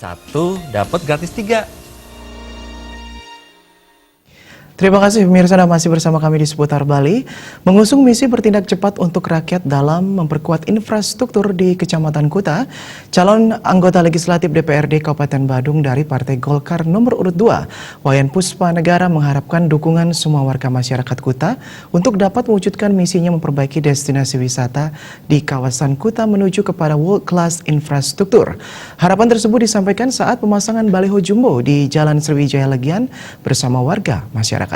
1 dapat gratis 3. Terima kasih pemirsa, Anda masih bersama kami di Seputar Bali. Mengusung misi bertindak cepat untuk rakyat dalam memperkuat infrastruktur di Kecamatan Kuta, calon anggota legislatif DPRD Kabupaten Badung dari Partai Golkar nomor urut 2, Wayan Puspa Negara mengharapkan dukungan semua warga masyarakat Kuta untuk dapat mewujudkan misinya memperbaiki destinasi wisata di kawasan Kuta menuju kepada world class infrastruktur. Harapan tersebut disampaikan saat pemasangan baliho jumbo di Jalan Sriwijaya Legian bersama warga masyarakat.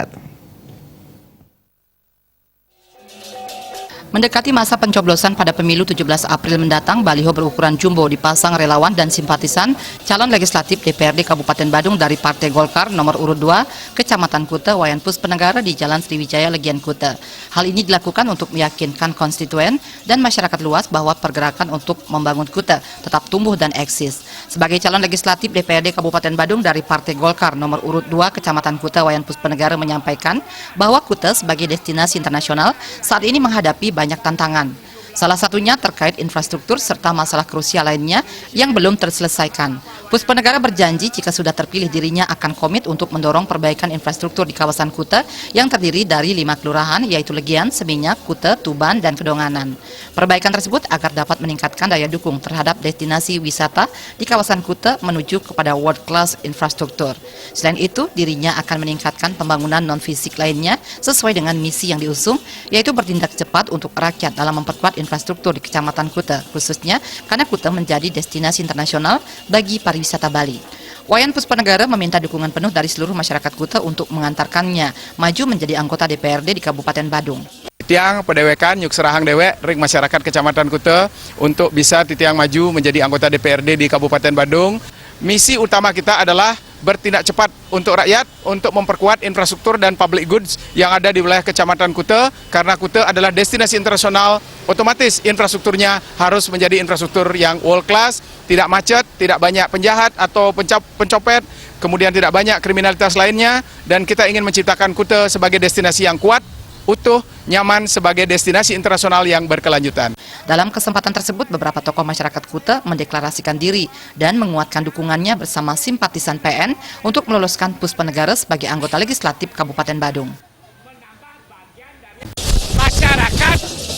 Mendekati masa pencoblosan pada pemilu 17 April mendatang, baliho berukuran jumbo dipasang relawan dan simpatisan calon legislatif DPRD Kabupaten Badung dari Partai Golkar nomor urut 2, Kecamatan Kuta, Wayan Puspa Negara di Jalan Sriwijaya Legian Kuta. Hal ini dilakukan untuk meyakinkan konstituen dan masyarakat luas bahwa pergerakan untuk membangun Kuta tetap tumbuh dan eksis. Sebagai calon legislatif DPRD Kabupaten Badung dari Partai Golkar nomor urut 2, Kecamatan Kuta, Wayan Puspa Negara menyampaikan bahwa Kuta sebagai destinasi internasional saat ini menghadapi banyak tantangan. Salah satunya terkait infrastruktur serta masalah krusial lainnya yang belum terselesaikan. Puspa Negara berjanji jika sudah terpilih dirinya akan komit untuk mendorong perbaikan infrastruktur di kawasan Kuta yang terdiri dari 5 kelurahan yaitu Legian, Seminyak, Kuta, Tuban, dan Kedonganan. Perbaikan tersebut agar dapat meningkatkan daya dukung terhadap destinasi wisata di kawasan Kuta menuju kepada world class infrastruktur. Selain itu, dirinya akan meningkatkan pembangunan non-fisik lainnya sesuai dengan misi yang diusung, yaitu bertindak cepat untuk rakyat dalam memperkuat infrastruktur di Kecamatan Kuta, khususnya karena Kuta menjadi destinasi internasional bagi pariwisata Bali. Wayan Puspa Negara meminta dukungan penuh dari seluruh masyarakat Kuta untuk mengantarkannya maju menjadi anggota DPRD di Kabupaten Badung. Titiang pedewekan yuk serahang dewek ring masyarakat Kecamatan Kuta untuk bisa titiang maju menjadi anggota DPRD di Kabupaten Badung. Misi utama kita adalah bertindak cepat untuk rakyat untuk memperkuat infrastruktur dan public goods yang ada di wilayah Kecamatan Kuta, karena Kuta adalah destinasi internasional, otomatis infrastrukturnya harus menjadi infrastruktur yang world class, tidak macet, tidak banyak penjahat atau pencopet, kemudian tidak banyak kriminalitas lainnya, dan kita ingin menciptakan Kuta sebagai destinasi yang kuat, utuh, nyaman sebagai destinasi internasional yang berkelanjutan. Dalam kesempatan tersebut, beberapa tokoh masyarakat Kuta mendeklarasikan diri dan menguatkan dukungannya bersama simpatisan PN untuk meloloskan Puspa Negara sebagai anggota legislatif Kabupaten Badung.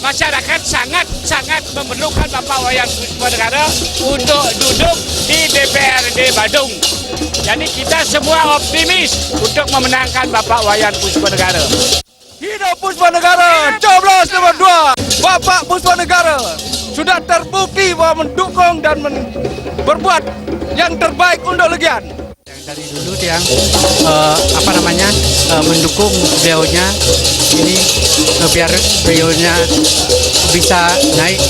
Masyarakat sangat memerlukan Bapak Wayan Puspa Negara untuk duduk di DPRD Badung. Jadi kita semua optimis untuk memenangkan Bapak Wayan Puspa Negara. Hidup Puspa Negara, coblos nomor 2, Bapak Puspa Negara sudah terbukti bahwa mendukung dan berbuat yang terbaik untuk Legian. Dari dulu yang mendukung beliaunya ini biar beliaunya bisa naik.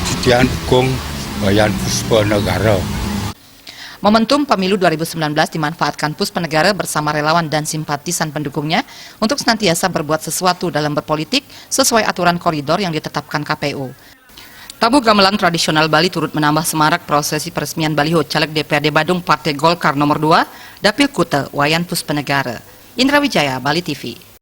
Sekian dukung Wayan Puspa Negara. Momentum pemilu 2019 dimanfaatkan Puspa Negara bersama relawan dan simpatisan pendukungnya untuk senantiasa berbuat sesuatu dalam berpolitik sesuai aturan koridor yang ditetapkan KPU. Tabuh gamelan tradisional Bali turut menambah semarak prosesi peresmian baliho caleg DPRD Badung Partai Golkar nomor 2, Dapil Kuta, Wayan Puspa Negara. Indra Wijaya, Bali TV.